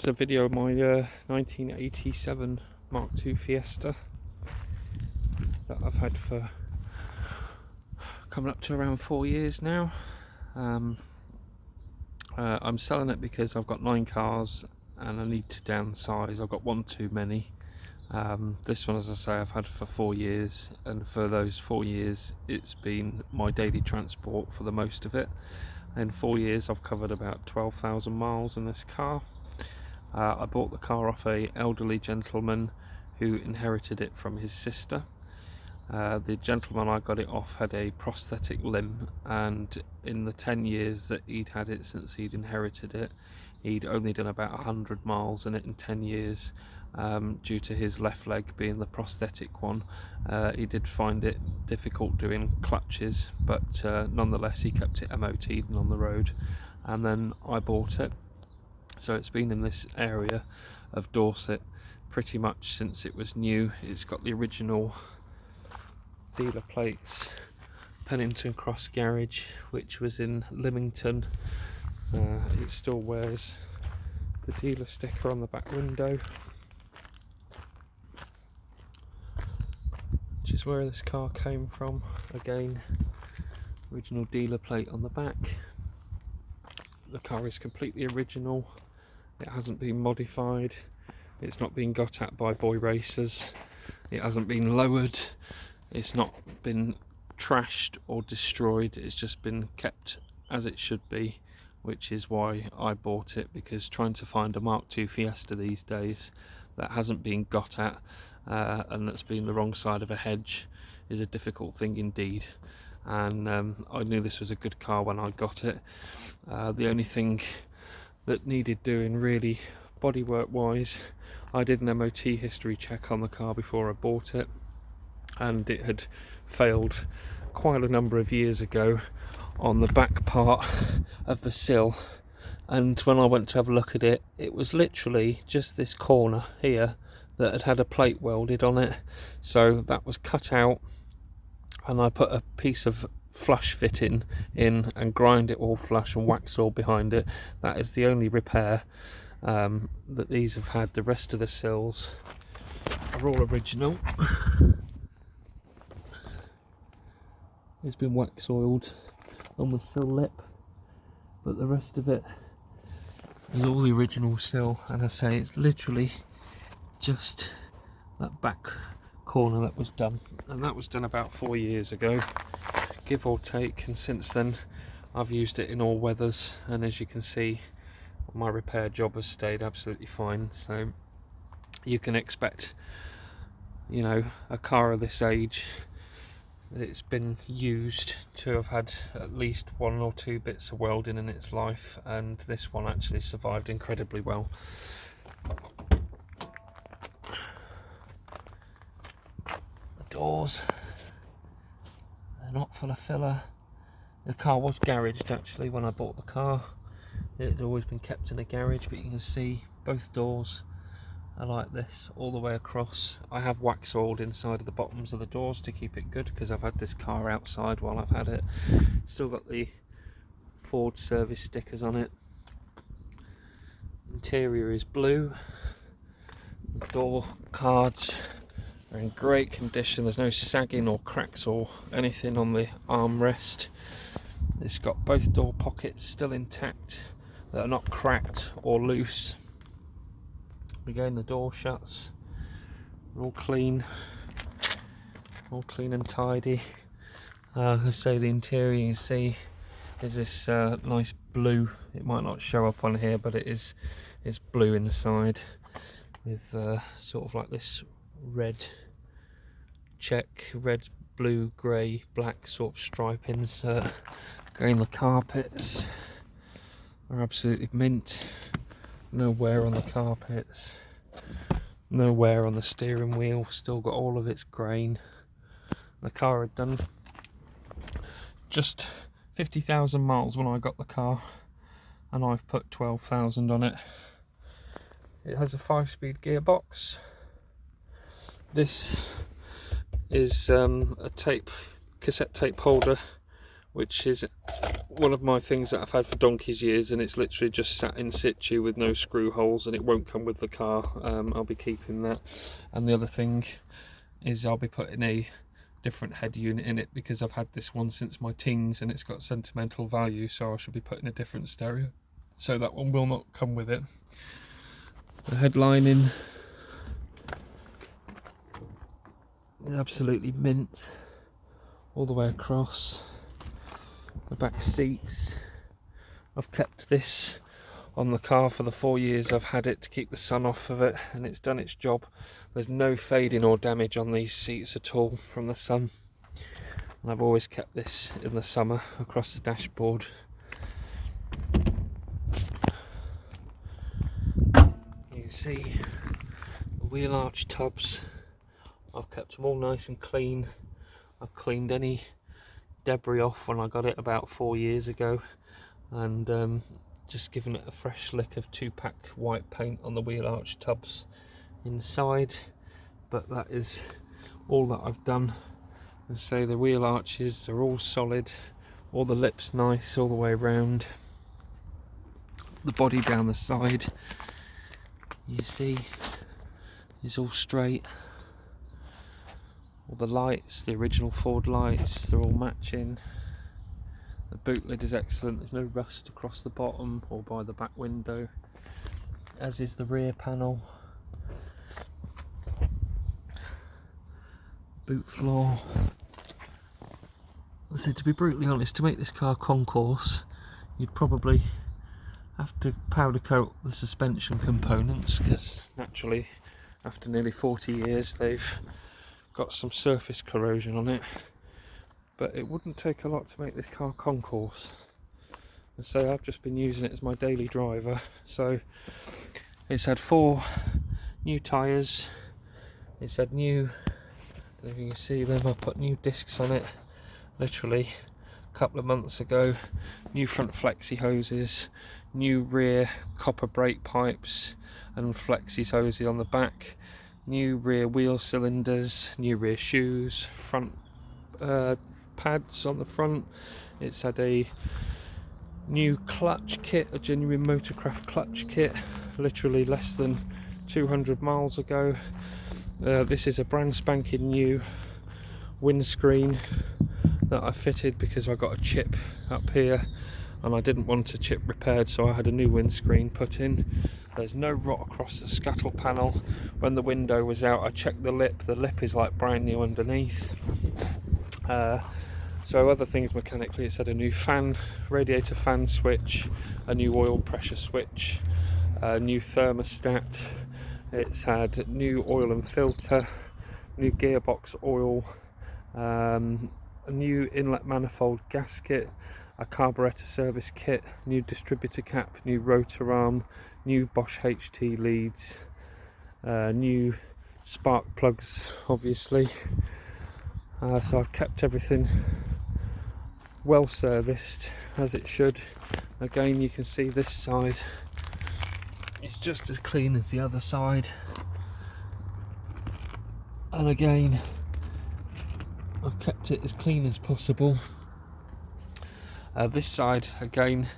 It's a video of my 1987 Mk2 Fiesta that I've had for coming up to around 4 years now. I'm selling it because I've got 9 cars and I need to downsize. I've got one too many. This one, as I say, I've had for 4 years, and for those 4 years it's been my daily transport for the most of it. In 4 years I've covered about 12,000 miles in this car. I bought the car off a elderly gentleman who inherited it from his sister. The gentleman I got it off had a prosthetic limb, and in the 10 years that he'd had it since he'd inherited it, he'd only done about 100 miles in it in 10 years. Due to his left leg being the prosthetic one, he did find it difficult doing clutches, but nonetheless he kept it MOT'd and on the road, and then I bought it. So it's been in this area of Dorset pretty much since it was new. It's got the original dealer plates, Pennington Cross Garage, which was in Lymington. It still wears the dealer sticker on the back window, which is where this car came from. Again, original dealer plate on the back. The car is completely original. It hasn't been modified. It's not been got at by boy racers. It hasn't been lowered. It's not been trashed or destroyed. It's just been kept as it should be, which is why I bought it, because trying to find a Mk2 Fiesta these days that hasn't been got at and that's been the wrong side of a hedge is a difficult thing indeed. And I knew this was a good car when I got it. The only thing that needed doing really bodywork wise, I did an MOT history check on the car before I bought it, and it had failed quite a number of years ago on the back part of the sill. And when I went to have a look at it, it was literally just this corner here that had a plate welded on it. So that was cut out, and I put a piece of flush fitting in and grind it all flush and wax all behind it. That is the only repair that these have had. The rest of the sills are all original. It's been wax oiled on the sill lip, but the rest of it is all the original sill. And I say it's literally just that back corner that was done, and that was done about 4 years ago, give or take. And since then I've used it in all weathers, and as you can see, my repair job has stayed absolutely fine. So you can expect, you know, a car of this age, it's been used, to have had at least 1 or 2 bits of welding in its life, and this one actually survived incredibly well. The doors, they're not full of filler. The car was garaged actually when I bought the car. It had always been kept in a garage, but you can see both doors are like this all the way across. I have wax oiled inside of the bottoms of the doors to keep it good, because I've had this car outside while I've had it. Still got the Ford service stickers on it. Interior is blue. The door cards are in great condition. There's no sagging or cracks or anything on the armrest. It's got both door pockets still intact that are not cracked or loose. Again, the door shuts, all clean and tidy. I say the interior, you can see, is this nice blue. It might not show up on here, but it's blue inside with sort of like this red check, red, blue, grey, black sort of stripe insert. Again, the carpets are absolutely mint. No wear on the carpets, no wear on the steering wheel, still got all of its grain. The car had done just 50,000 miles when I got the car, and I've put 12,000 on it. It has a 5-speed gearbox. This is a cassette tape holder which is one of my things that I've had for donkey's years, and it's literally just sat in situ with no screw holes, and it won't come with the car. I'll be keeping that. And the other thing is I'll be putting a different head unit in it, because I've had this one since my teens and it's got sentimental value, so I should be putting a different stereo, so that one will not come with it. The headlining is absolutely mint all the way across. The back seats, I've kept this on the car for the 4 years I've had it to keep the sun off of it, and it's done its job. There's no fading or damage on these seats at all from the sun, and I've always kept this in the summer across the dashboard. You can see the wheel arch tubs, I've kept them all nice and clean. I've cleaned any debris off when I got it about 4 years ago, and just given it a fresh lick of 2-pack white paint on the wheel arch tubs inside. But that is all that I've done. And say the wheel arches are all solid, all the lips nice all the way around, the body down the side, you see, is all straight. All the lights, the original Ford lights, they're all matching. The boot lid is excellent, there's no rust across the bottom or by the back window, as is the rear panel. Boot floor. So to be brutally honest, to make this car concourse, you'd probably have to powder coat the suspension components, because naturally after nearly 40 years they've got some surface corrosion on it. But it wouldn't take a lot to make this car concourse, and so I've just been using it as my daily driver. So it's had 4 new tyres, it's had new, I don't know if you can see them, I put new discs on it literally a couple of months ago, new front flexi hoses, new rear copper brake pipes and flexi hoses on the back, new rear wheel cylinders, new rear shoes, front pads on the front. It's had a new clutch kit, a genuine Motorcraft clutch kit, literally less than 200 miles ago. This is a brand spanking new windscreen that I fitted because I got a chip up here and I didn't want a chip repaired, so I had a new windscreen put in. There's no rot across the scuttle panel. When the window was out, I checked the lip is like brand new underneath. So other things mechanically, it's had a new fan, radiator fan switch, a new oil pressure switch, a new thermostat, it's had new oil and filter, new gearbox oil, a new inlet manifold gasket, a carburetor service kit, new distributor cap, new rotor arm, new Bosch HT leads, new spark plugs obviously. So I've kept everything well serviced as it should. Again, you can see this side is just as clean as the other side, and again I've kept it as clean as possible. This side again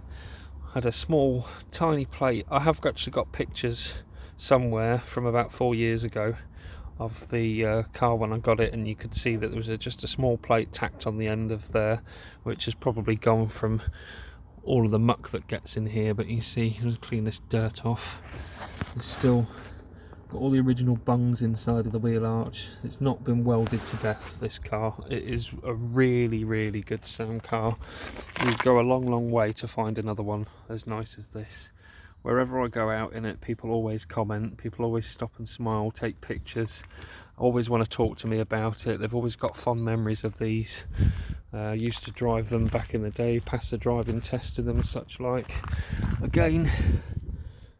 had a small tiny plate. I have actually got pictures somewhere from about 4 years ago of the car when I got it, and you could see that there was just a small plate tacked on the end of there, which has probably gone from all of the muck that gets in here. But you see, let's clean this dirt off. It's still got all the original bungs inside of the wheel arch. It's not been welded to death, this car. It is a really good sound car. You go a long way to find another one as nice as this. Wherever I go out in it, people always comment, people always stop and smile, take pictures, always want to talk to me about it. They've always got fond memories of these. Used to drive them back in the day, pass the driving test in them and such like. Again,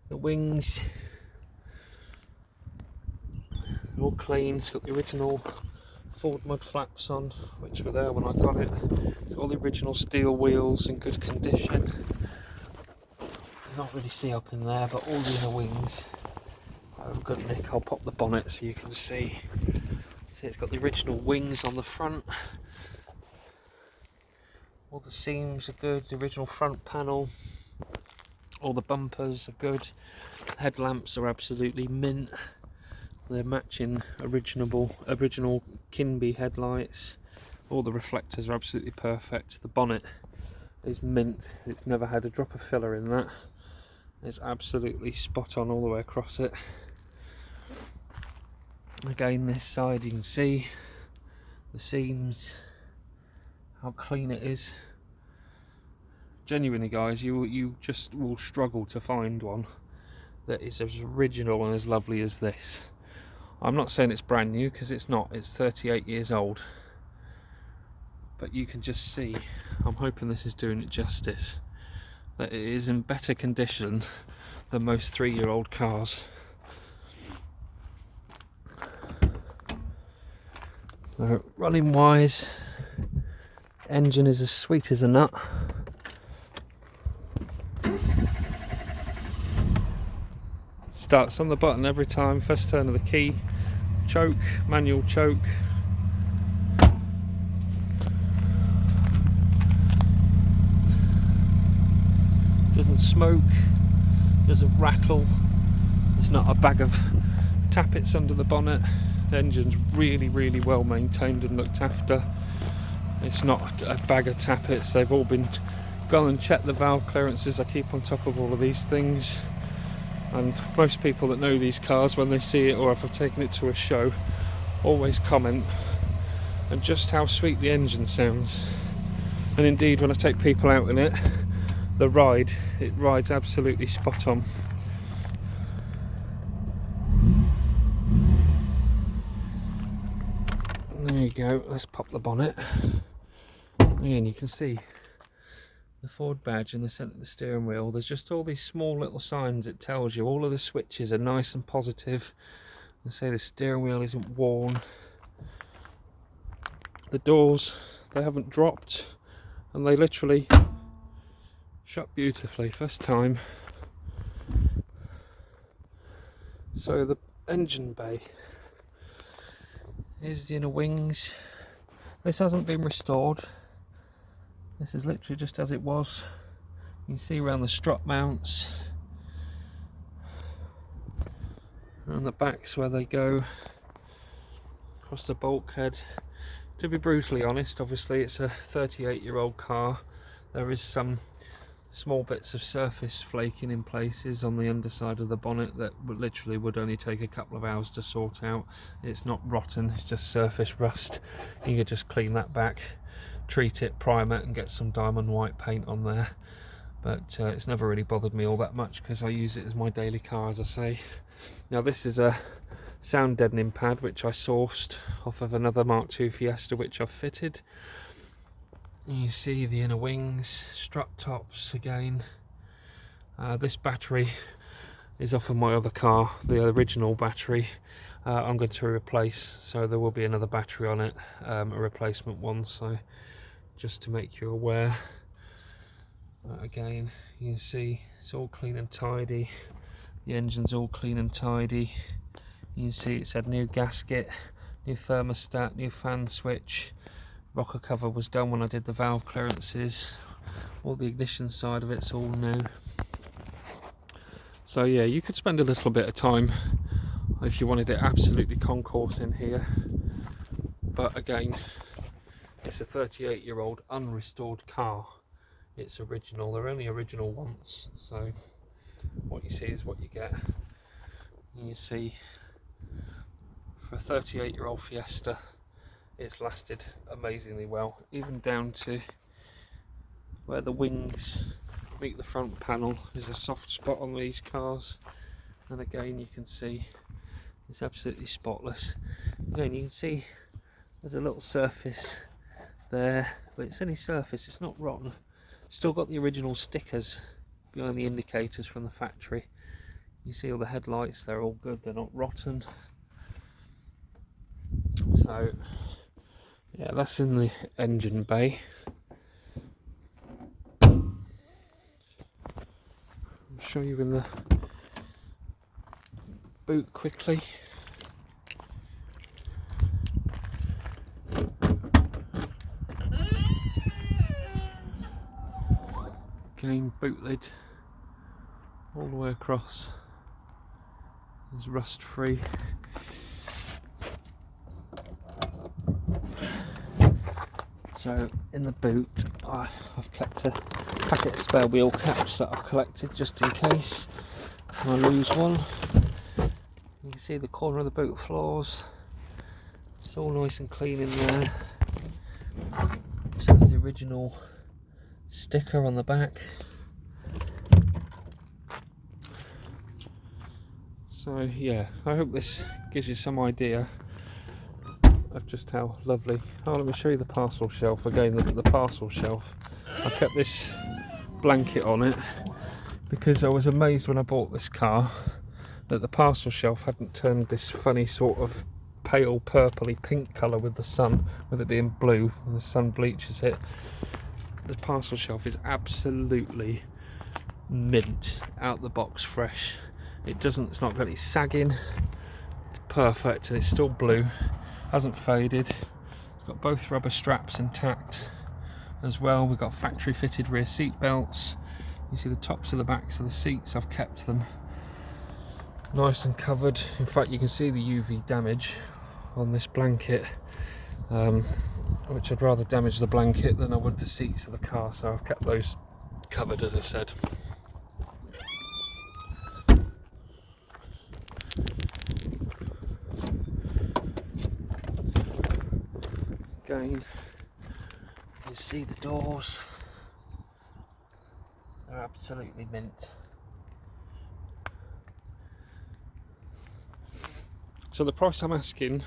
the wings all clean. It's got the original Ford mud flaps on, which were there when I got it. It's got all the original steel wheels in good condition. Not really see up in there, but all the inner wings are good nick. I'll pop the bonnet so you can see. See, it's got the original wings on the front. All the seams are good, the original front panel, all the bumpers are good, headlamps are absolutely mint, they're matching original Kinby headlights, all the reflectors are absolutely perfect, the bonnet is mint, it's never had a drop of filler in that, it's absolutely spot on all the way across it. Again, this side you can see the seams, how clean it is. Genuinely guys, you just will struggle to find one that is as original and as lovely as this. I'm not saying it's brand new, because it's not, it's 38 years old, but you can just see, I'm hoping this is doing it justice, that it is in better condition than most 3-year-old cars. Running wise, engine is as sweet as a nut. Starts on the button every time, first turn of the key. Choke, manual choke. Doesn't smoke, doesn't rattle. There's not a bag of tappets under the bonnet. The engine's really well maintained and looked after. It's not a bag of tappets. They've all been gone and checked the valve clearances. I keep on top of all of these things, and most people that know these cars, when they see it or if I've taken it to a show, always comment on just how sweet the engine sounds. And indeed, when I take people out in it, it rides absolutely spot on. There you go, let's pop the bonnet. And you can see the Ford badge in the centre of the steering wheel. There's just all these small little signs. It tells you all of the switches are nice and positive. And say the steering wheel isn't worn. The doors, they haven't dropped, and they literally shut beautifully, first time. So the engine bay, here's the inner wings. This hasn't been restored. This is literally just as it was. You can see around the strut mounts, around the backs where they go, across the bulkhead. To be brutally honest, obviously it's a 38-year-old car. There is some small bits of surface flaking in places on the underside of the bonnet that literally would only take a couple of hours to sort out. It's not rotten, it's just surface rust. You could just clean that back, treat it, prime it and get some diamond white paint on there. But it's never really bothered me all that much because I use it as my daily car, as I say. Now this is a sound deadening pad which I sourced off of another Mk2 Fiesta which I've fitted. You see the inner wings, strut tops again. This battery is off of my other car, the original battery. I'm going to replace, so there will be another battery on it, a replacement one, so just to make you aware. Again, you can see it's all clean and tidy. The engine's all clean and tidy. You can see it's had new gasket, new thermostat, new fan switch. Rocker cover was done when I did the valve clearances. All the ignition side of it's all new. So yeah, you could spend a little bit of time if you wanted it absolutely concourse in here. But again, it's a 38-year-old unrestored car. It's original. They're only original once, so what you see is what you get. And you see, for a 38-year-old Fiesta, it's lasted amazingly well, even down to where the wings meet the front panel is a soft spot on these cars, and again you can see it's absolutely spotless. Again you can see there's a little surface there, but it's only surface, it's not rotten. Still got the original stickers behind the indicators from the factory. You see all the headlights, they're all good, they're not rotten. So yeah, that's in the engine bay. I'll show you in the boot quickly. Again, boot lid all the way across is rust free. So in the boot I've kept a packet of spare wheel caps that I've collected just in case I lose one. You can see the corner of the boot floors, it's all nice and clean in there. So there's the original sticker on the back. So yeah, I hope this gives you some idea of just how lovely. Oh, let me show you the parcel shelf again. Look at the parcel shelf. I kept this blanket on it because I was amazed when I bought this car that the parcel shelf hadn't turned this funny sort of pale purpley pink colour with the sun, with it being blue and the sun bleaches it. The parcel shelf is absolutely mint, out the box fresh. It's not got any sagging, it's perfect, and it's still blue, hasn't faded. It's got both rubber straps intact as well. We've got factory fitted rear seat belts. You see the tops of the backs of the seats, I've kept them nice and covered. In fact, you can see the UV damage on this blanket, which I'd rather damage the blanket than I would the seats of the car, so I've kept those covered, as I said. Again, you see the doors, they're absolutely mint. So the price I'm asking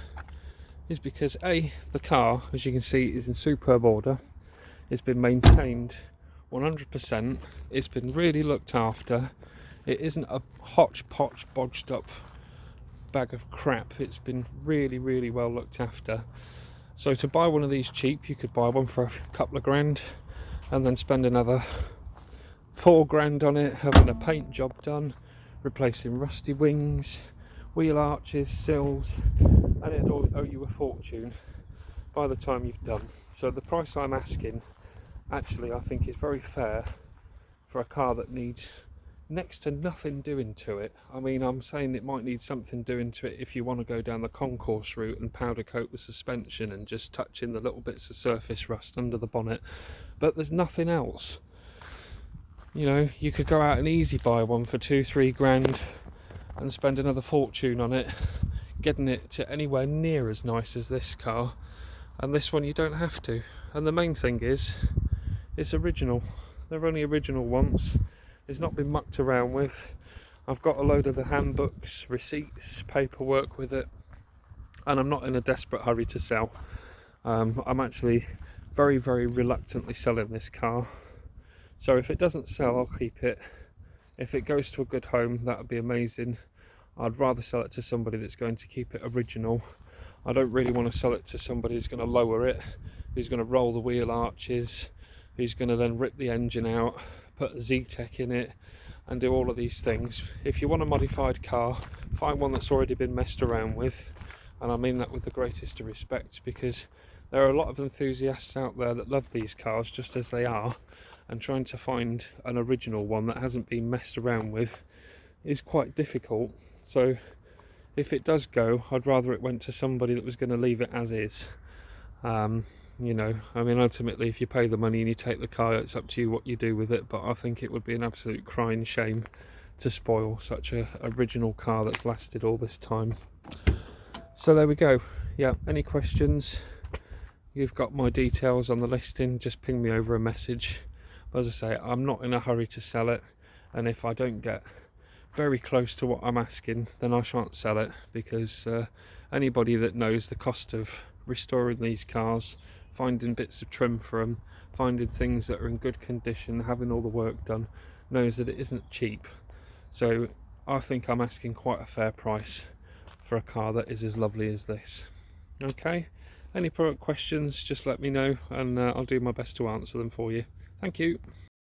is because A, the car, as you can see, is in superb order. It's been maintained 100%. It's been really looked after. It isn't a hodgepodge bodged up bag of crap. It's been really, really well looked after. So to buy one of these cheap, you could buy one for a couple of grand and then spend another 4 grand on it, having a paint job done, replacing rusty wings, wheel arches, sills, and it'll owe you a fortune by the time you've done. So the price I'm asking, actually, I think is very fair for a car that needs next to nothing doing to it. I mean, I'm saying it might need something doing to it if you want to go down the concourse route and powder coat the suspension and just touch in the little bits of surface rust under the bonnet, but there's nothing else. You know, you could go out and easy buy one for 2-3 grand and spend another fortune on it, getting it to anywhere near as nice as this car, and this one you don't have to. And the main thing is, it's original. They're only original once. It's not been mucked around with. I've got a load of the handbooks, receipts, paperwork with it, and I'm not in a desperate hurry to sell. I'm actually very, very reluctantly selling this car. So if it doesn't sell, I'll keep it. If it goes to a good home, that would be amazing. I'd rather sell it to somebody that's going to keep it original. I don't really want to sell it to somebody who's going to lower it, who's going to roll the wheel arches, who's going to then rip the engine out, put a Z-Tech in it, and do all of these things. If you want a modified car, find one that's already been messed around with, and I mean that with the greatest of respect, because there are a lot of enthusiasts out there that love these cars just as they are, and trying to find an original one that hasn't been messed around with is quite difficult. So if it does go, I'd rather it went to somebody that was going to leave it as is. You know, I mean, ultimately, if you pay the money and you take the car, it's up to you what you do with it, but I think it would be an absolute crying shame to spoil such a original car that's lasted all this time. So there we go. Yeah, any questions, you've got my details on the listing, just ping me over a message. But as I say, I'm not in a hurry to sell it, and if I don't get very close to what I'm asking, then I shan't sell it, because anybody that knows the cost of restoring these cars, finding bits of trim for them, finding things that are in good condition, having all the work done, knows that it isn't cheap. So I think I'm asking quite a fair price for a car that is as lovely as this. Okay, any product questions, just let me know, and I'll do my best to answer them for you. Thank you.